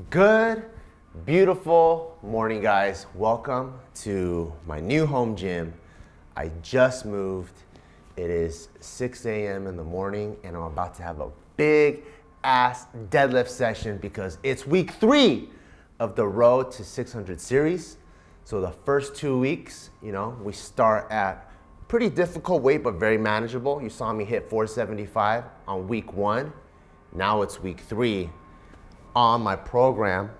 Good, beautiful morning, guys. Welcome to my new home gym. I just moved. It is 6 a.m. in the morning and I'm about to have a big ass deadlift session because it's week 3 of the Road to 600 series. So the first 2 weeks, we start at pretty difficult weight, but very manageable. You saw me hit 475 on week 1. Now it's week 3 on my program.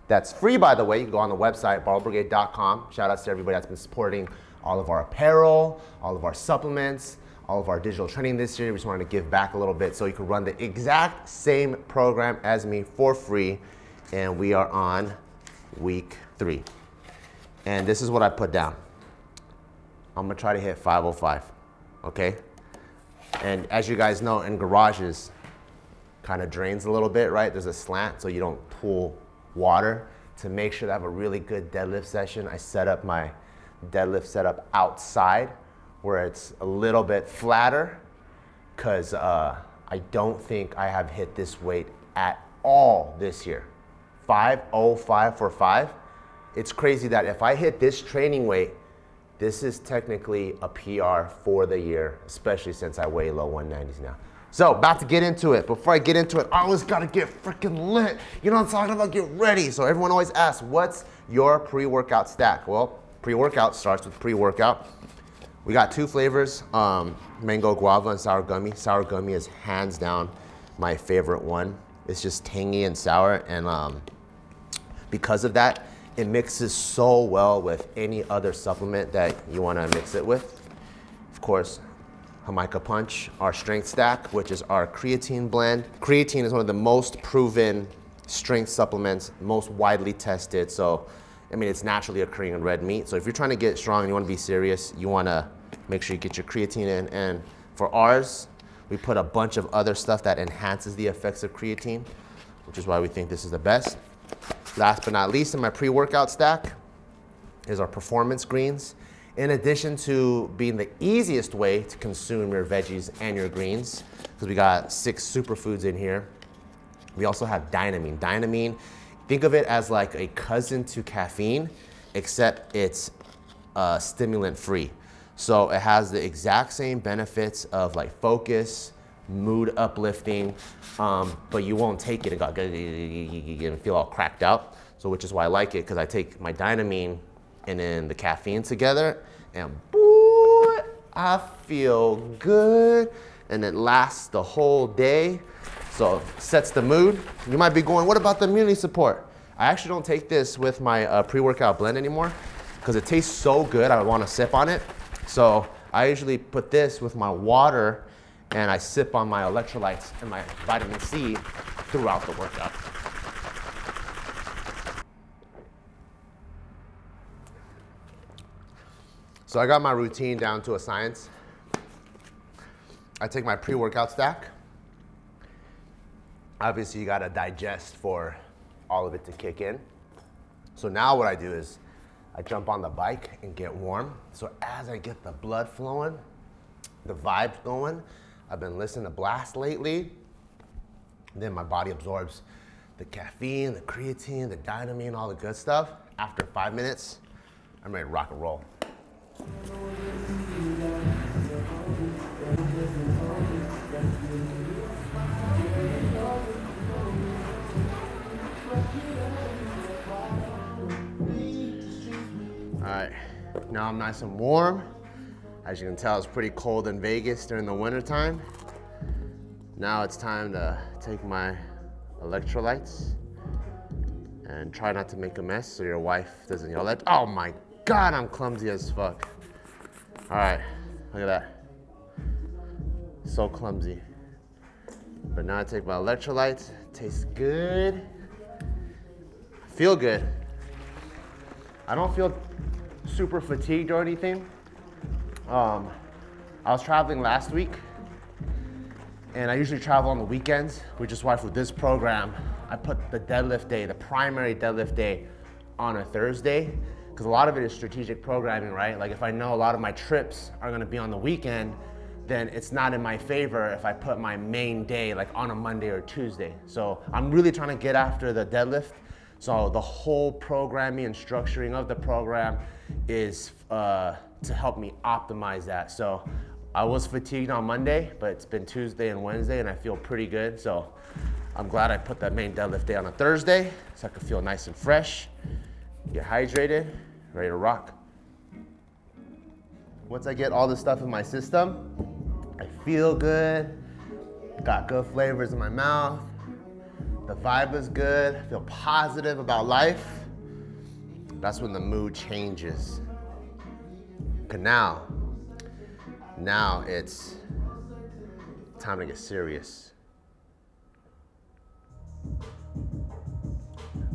That's free, by the way. You can go on the website, barbellbrigade.com. Shout out to everybody that's been supporting all of our apparel, all of our supplements, all of our digital training this year. We just wanted to give back a little bit so you can run the exact same program as me for free. And we are on week 3. And this is what I put down. I'm gonna try to hit 505, okay? And as you guys know, in garages, kind of drains a little bit, right? There's a slant so you don't pool water. To make sure to have a really good deadlift session, I set up my deadlift setup outside where it's a little bit flatter because I don't think I have hit this weight at all this year. 505 for 5. It's crazy that if I hit this training weight, this is technically a PR for the year, especially since I weigh low 190s now. So, about to get into it. Before I get into it, I always gotta get freaking lit. You know what I'm talking about? Get ready. So everyone always asks, what's your pre-workout stack? Well, pre-workout starts with pre-workout. We got 2 flavors, mango guava and sour gummy. Sour gummy is hands down my favorite one. It's just tangy and sour, and because of that, it mixes so well with any other supplement that you wanna mix it with. Of course, Jamaica Punch, our strength stack, which is our creatine blend. Creatine is one of the most proven strength supplements, most widely tested. So, I mean, it's naturally occurring in red meat. So if you're trying to get strong and you want to be serious, you want to make sure you get your creatine in. And for ours, we put a bunch of other stuff that enhances the effects of creatine, which is why we think this is the best. Last but not least, in my pre-workout stack is our performance greens. In addition to being the easiest way to consume your veggies and your greens, because we got 6 superfoods in here, we also have dynamine. Dynamine, think of it as like a cousin to caffeine, except it's stimulant free. So it has the exact same benefits of like focus, mood uplifting, but you won't take it and feel all cracked out. So which is why I like it, because I take my dynamine and then the caffeine together, and boy, I feel good, and it lasts the whole day. So it sets the mood. You might be going, what about the immunity support? I actually don't take this with my pre-workout blend anymore because it tastes so good, I want to sip on it. So I usually put this with my water and I sip on my electrolytes and my vitamin C throughout the workout. So I got my routine down to a science. I take my pre-workout stack. Obviously you gotta digest for all of it to kick in. So now what I do is I jump on the bike and get warm. So as I get the blood flowing, the vibes going, I've been listening to Blast lately. Then my body absorbs the caffeine, the creatine, the dynamine, all the good stuff. After 5 minutes, I'm ready to rock and roll. All right, now I'm nice and warm. As you can tell, it's pretty cold in Vegas during the winter time. Now it's time to take my electrolytes and try not to make a mess so your wife doesn't yell at. Oh my God, I'm clumsy as fuck. All right, look at that. So clumsy. But now I take my electrolytes. Tastes good. Feel good. I don't feel super fatigued or anything. I was traveling last week and I usually travel on the weekends, which is why for this program, I put the deadlift day, the primary deadlift day on a Thursday. Because a lot of it is strategic programming, right? Like if I know a lot of my trips are gonna be on the weekend, then it's not in my favor if I put my main day like on a Monday or Tuesday. So I'm really trying to get after the deadlift So the whole programming and structuring of the program is to help me optimize that. So I was fatigued on Monday, but it's been Tuesday and Wednesday and I feel pretty good. So I'm glad I put that main deadlift day on a Thursday so I can feel nice and fresh, get hydrated, ready to rock. Once I get all this stuff in my system, I feel good, got good flavors in my mouth, the vibe is good, I feel positive about life. That's when the mood changes. Cause now it's time to get serious.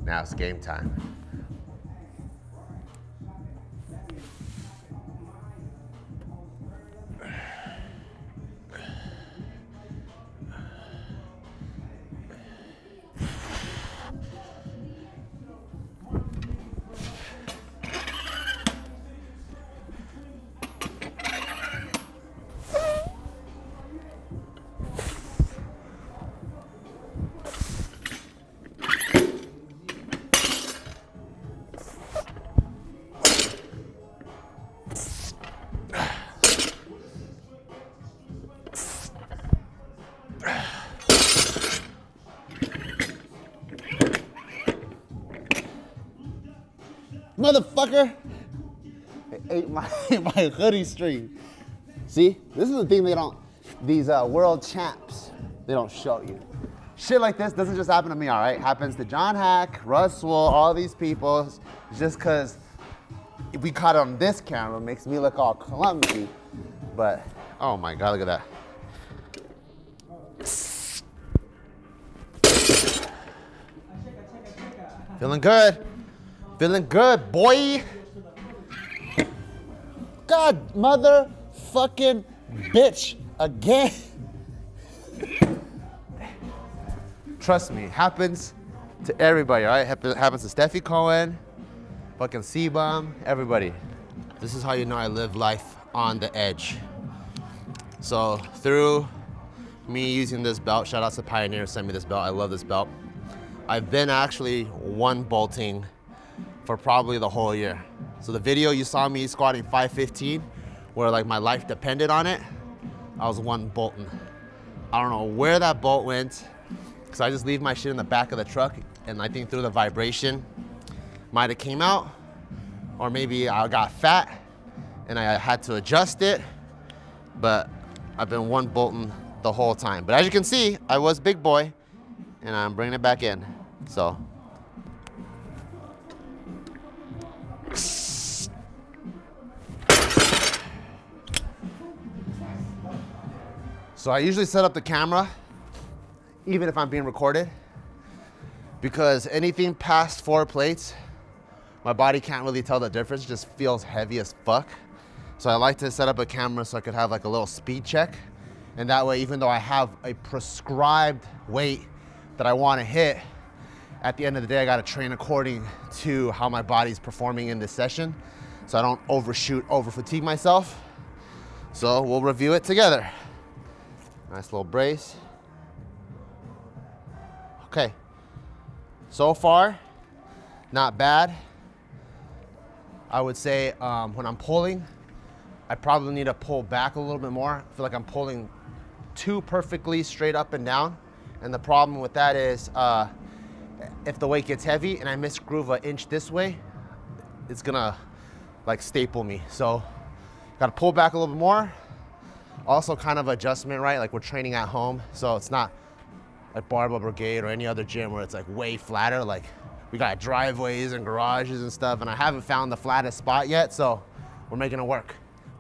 Now it's game time. Motherfucker! I ate my hoodie string. See, this is the thing these world champs, they don't show you. Shit like this doesn't just happen to me, all right? Happens to John Hack, Russell, all these people. Just because we caught it on this camera makes me look all clumsy. But, oh my God, look at that. Feeling good. Feeling good, boy. God, motherfucking bitch again. Trust me, it happens to everybody, all right? It happens to Steffi Cohen, fucking C-Bomb, everybody. This is how you know I live life on the edge. So through me using this belt, shout out to Pioneer, sent me this belt. I love this belt. I've been actually one bolting for probably the whole year. So the video you saw me squatting 515, where like my life depended on it, I was one bolting. I don't know where that bolt went, because I just leave my shit in the back of the truck, and I think through the vibration, might have came out, or maybe I got fat, and I had to adjust it, but I've been one bolting the whole time. But as you can see, I was big boy, and I'm bringing it back in, so. So I usually set up the camera, even if I'm being recorded, because anything past 4 plates, my body can't really tell the difference, it just feels heavy as fuck. So I like to set up a camera so I could have like a little speed check. And that way, even though I have a prescribed weight that I want to hit, at the end of the day, I got to train according to how my body's performing in this session, so I don't overshoot, over fatigue myself. So we'll review it together. Nice little brace. Okay, so far, not bad. I would say when I'm pulling, I probably need to pull back a little bit more. I feel like I'm pulling too perfectly straight up and down. And the problem with that is, if the weight gets heavy and I misgroove an inch this way, it's gonna like staple me. So gotta pull back a little bit more. Also kind of adjustment, right? Like we're training at home, so it's not like Barbell Brigade or any other gym where it's like way flatter. Like we got driveways and garages and stuff, and I haven't found the flattest spot yet, so we're making it work.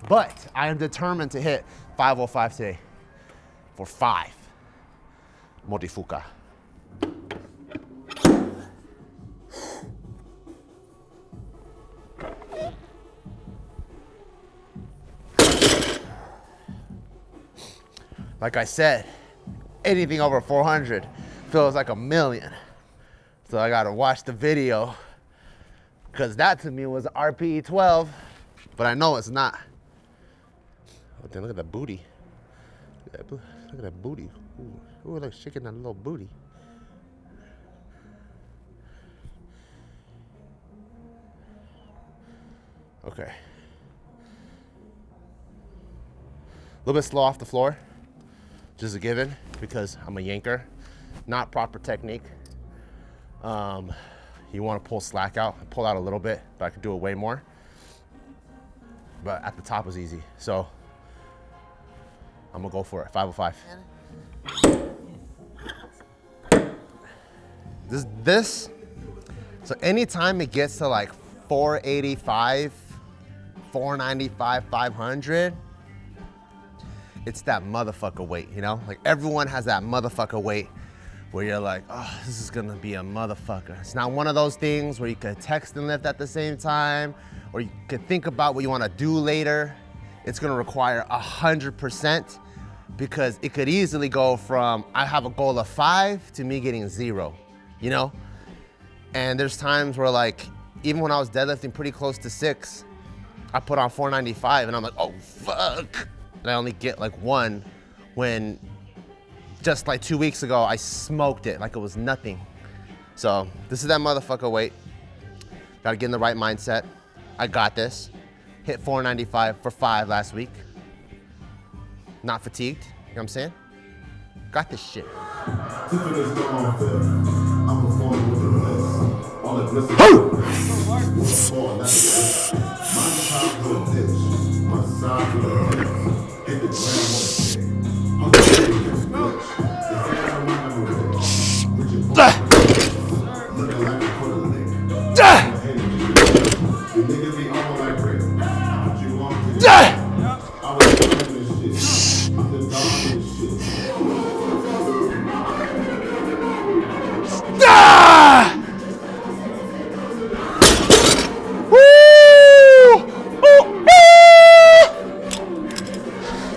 But I am determined to hit 505 today for 5 Motifuka. Like I said, anything over 400 feels like a million. So I gotta watch the video, because that to me was RPE 12, but I know it's not. Oh, then look at that booty. Look at that booty. Ooh, look, shaking that little booty. Okay. A little bit slow off the floor, just a given, because I'm a yanker. Not proper technique. You want to pull slack out. I pull out a little bit, but I could do it way more. But at the top was easy, so I'm gonna go for it. 505. So anytime it gets to like 485, 495, 500, it's that motherfucker weight, you know? Like everyone has that motherfucker weight where you're like, oh, this is gonna be a motherfucker. It's not one of those things where you could text and lift at the same time, or you could think about what you wanna do later. It's gonna require 100%, because it could easily go from, I have a goal of 5 to me getting 0, you know? And there's times where like, even when I was deadlifting pretty close to 6, I put on 495 and I'm like, oh, fuck. And I only get like 1 when just like 2 weeks ago, I smoked it like it was nothing. So this is that motherfucker weight. Gotta get in the right mindset. I got this. Hit 495 for 5 last week. Not fatigued, you know what I'm saying? Got this shit.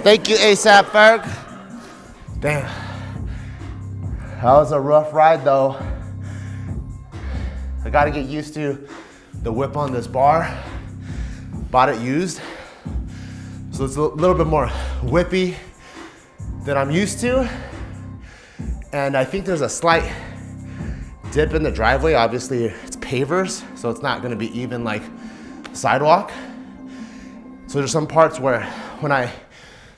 Thank you, ASAP Ferg. Damn. That was a rough ride though. I gotta get used to the whip on this bar. Bought it used. So it's a little bit more whippy than I'm used to. And I think there's a slight dip in the driveway. Obviously it's pavers, so it's not gonna be even like sidewalk. So there's some parts where when I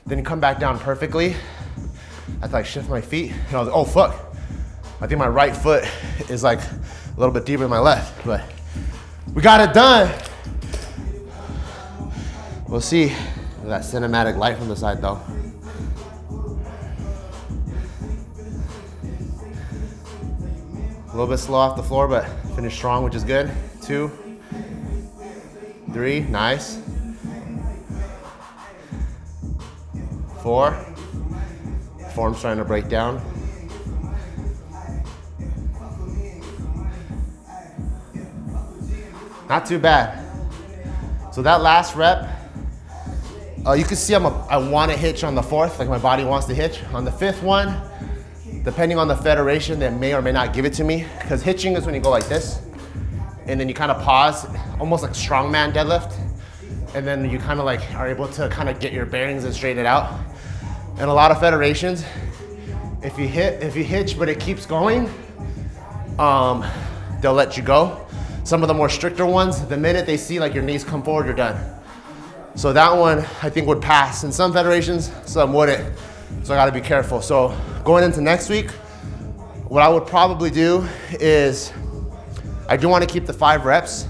didn't come back down perfectly, I thought I shift my feet and I was like, oh fuck. I think my right foot is like a little bit deeper than my left, but we got it done. We'll see that cinematic light from the side though. A little bit slow off the floor, but finished strong, which is good. 2, 3, nice. 4, form's trying to break down. Not too bad. So that last rep, you can see I want to hitch on the 4th, like my body wants to hitch. On the 5th one, depending on the federation, they may or may not give it to me, because hitching is when you go like this, and then you kind of pause, almost like strongman deadlift, and then you kind of like are able to kind of get your bearings and straighten it out. And a lot of federations, if you hitch but it keeps going, they'll let you go. Some of the more stricter ones, the minute they see like your knees come forward, you're done. So that one I think would pass. In some federations, some wouldn't. So I gotta be careful. So going into next week, what I would probably do is, I do wanna keep the 5 reps,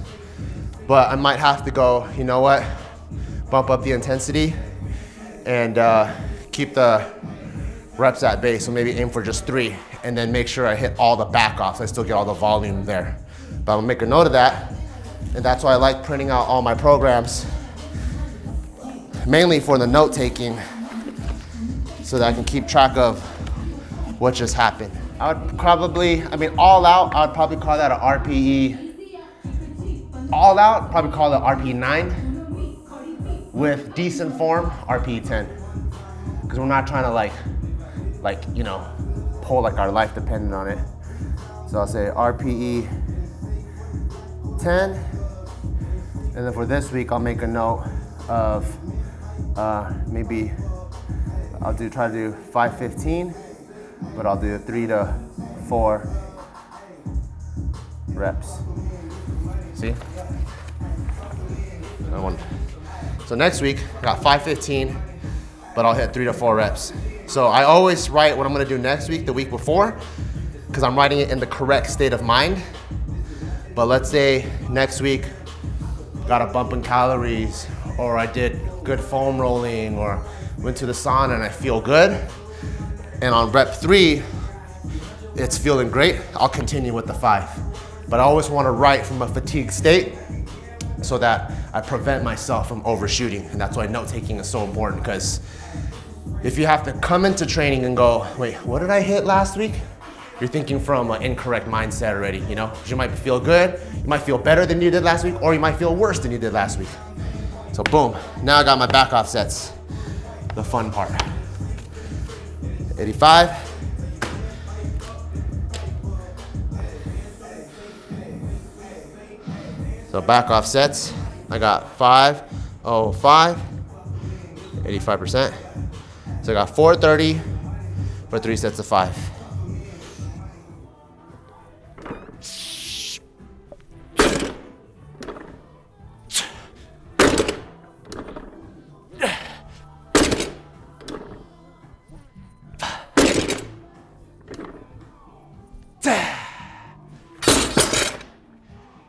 but I might have to go, you know what, bump up the intensity and keep the reps at base. So maybe aim for just 3 and then make sure I hit all the back offs. I still get all the volume there. But I'm gonna make a note of that. And that's why I like printing out all my programs, mainly for the note taking, so that I can keep track of what just happened. I would probably, all out, I would probably call that an RPE. All out, probably call it RPE 9. With decent form, RPE 10. Because we're not trying to you know, pull like our life dependent on it. So I'll say RPE 10. And then for this week, I'll make a note of maybe I'll try to do 515, but I'll do 3 to 4 reps. See? So next week, I got 515, but I'll hit 3 to 4 reps. So I always write what I'm gonna do next week, the week before, because I'm writing it in the correct state of mind. But let's say next week, got a bump in calories, or I did good foam rolling, or went to the sauna and I feel good. And on rep 3, it's feeling great, I'll continue with the 5. But I always wanna write from a fatigued state so that I prevent myself from overshooting. And that's why note taking is so important, because if you have to come into training and go, wait, what did I hit last week? You're thinking from an incorrect mindset already, you know? You might feel good, you might feel better than you did last week, or you might feel worse than you did last week. So boom, now I got my back off sets, the fun part. 85. So back off sets, I got 505, 85%. So I got 430 for 3 sets of 5.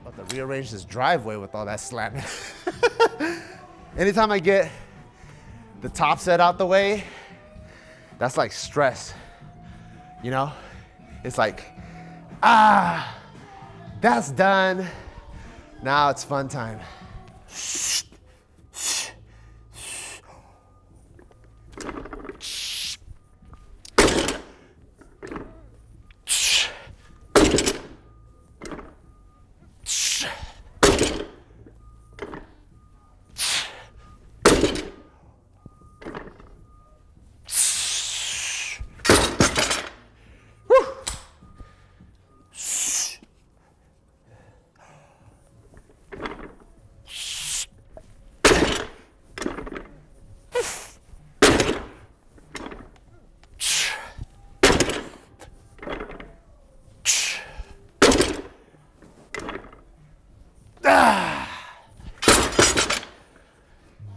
About to rearrange this driveway with all that slamming. Anytime I get the top set out the way, that's like stress, you know? It's like, that's done. Now it's fun time.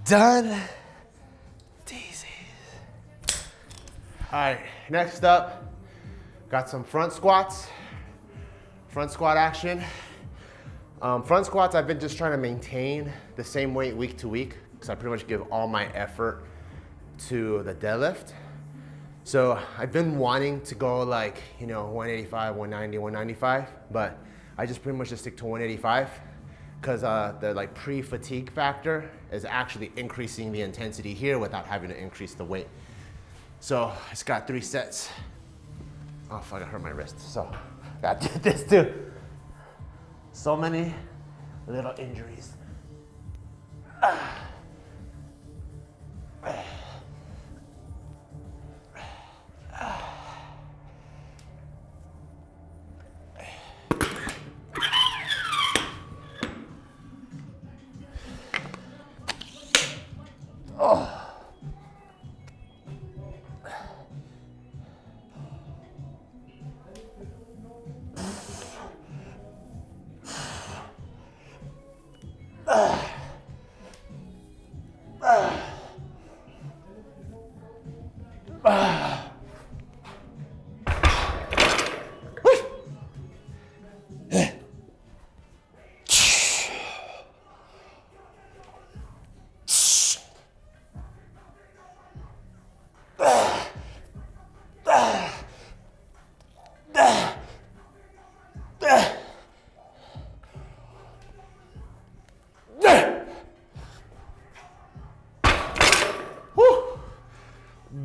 Done. Daisies. All right, next up, got some front squats. Front squat action. Front squats, I've been just trying to maintain the same weight week to week, because I pretty much give all my effort to the deadlift. So I've been wanting to go like, you know, 185, 190, 195, but I just pretty much just stick to 185. Because the like pre-fatigue factor is actually increasing the intensity here without having to increase the weight. So it's got 3 sets. Oh fuck, I hurt my wrist. So got this too. So many little injuries.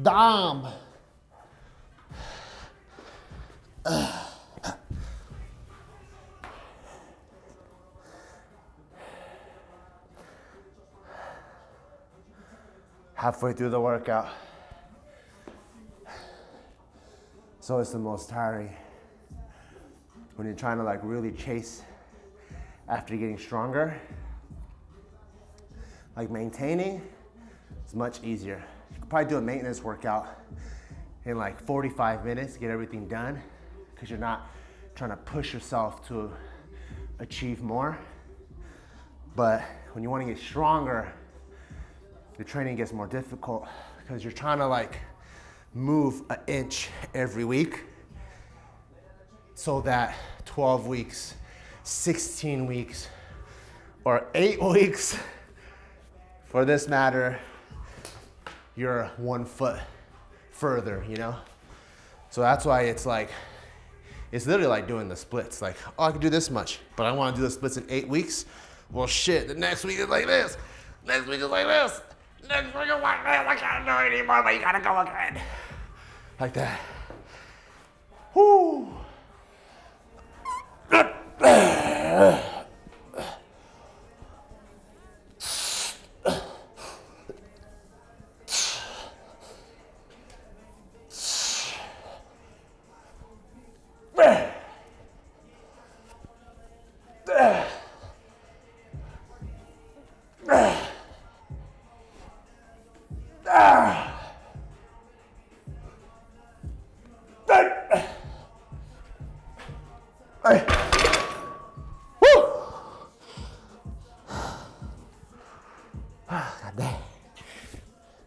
Damn. Halfway through the workout. So it's the most tiring when you're trying to like really chase after getting stronger. Like maintaining is much easier. You could probably do a maintenance workout in like 45 minutes, get everything done, because you're not trying to push yourself to achieve more. But when you want to get stronger, the training gets more difficult because you're trying to like move an inch every week so that 12 weeks, 16 weeks, or 8 weeks, for this matter, you're 1 foot further, you know? So that's why it's like, it's literally like doing the splits. Like, oh, I can do this much, but I want to do the splits in 8 weeks. Well, shit, the next week is like this. Next week is like this. Next week is like this. I can't do it anymore, but you gotta go again. Like that. Whoo.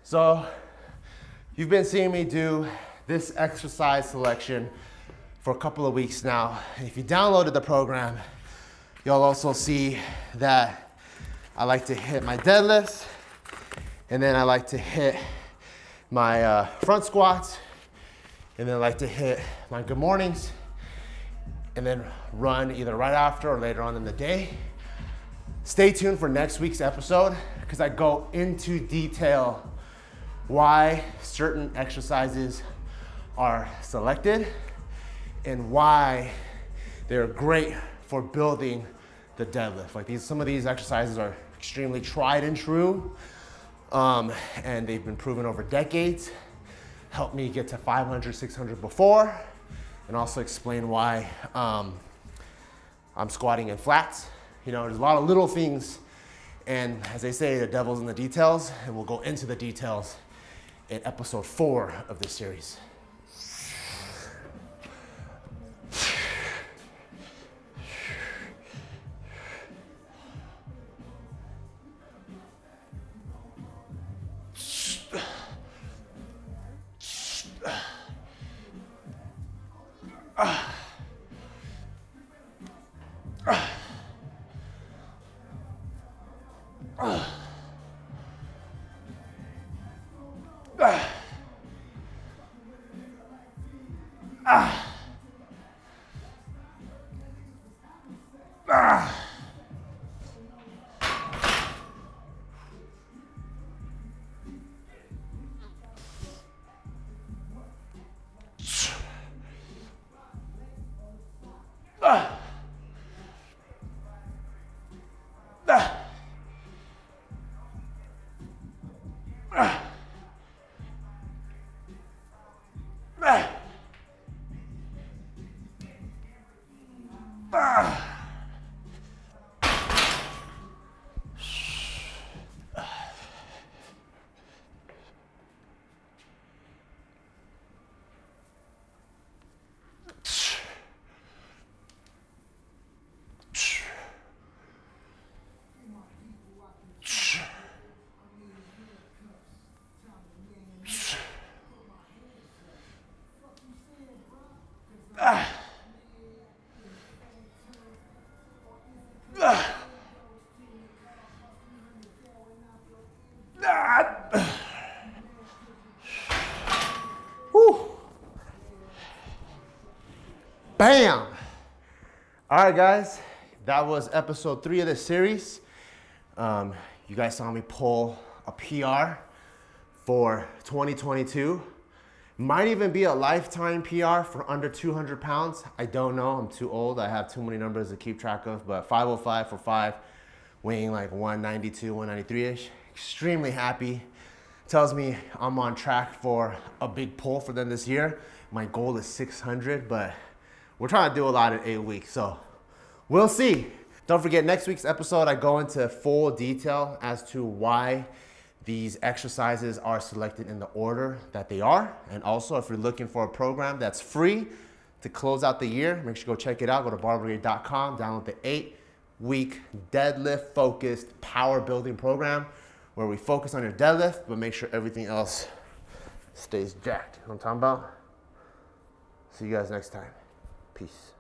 So you've been seeing me do this exercise selection for a couple of weeks now. If you downloaded the program, you'll also see that I like to hit my deadlifts, and then I like to hit my front squats, and then I like to hit my good mornings, and then run either right after or later on in the day. Stay tuned for next week's episode because I go into detail why certain exercises are selected and why they're great for building the deadlift. Like some of these exercises are extremely tried and true, and they've been proven over decades. Helped me get to 500, 600 before, and also explain why I'm squatting in flats. You know, there's a lot of little things, and as they say, the devil's in the details, and we'll go into the details in episode 4 of this series. Bam! All right, guys, that was episode 3 of this series. You guys saw me pull a PR for 2022. Might even be a lifetime PR for under 200 pounds. I don't know, I'm too old. I have too many numbers to keep track of, but 505 for 5, weighing like 192, 193-ish. Extremely happy. Tells me I'm on track for a big pull for them this year. My goal is 600, but we're trying to do a lot in 8 weeks, so we'll see. Don't forget, next week's episode, I go into full detail as to why these exercises are selected in the order that they are. And also, if you're looking for a program that's free to close out the year, make sure you go check it out. Go to barbellbrigade.com, download the week deadlift focused power building program where we focus on your deadlift, but make sure everything else stays jacked. You know what I'm talking about? See you guys next time. Peace.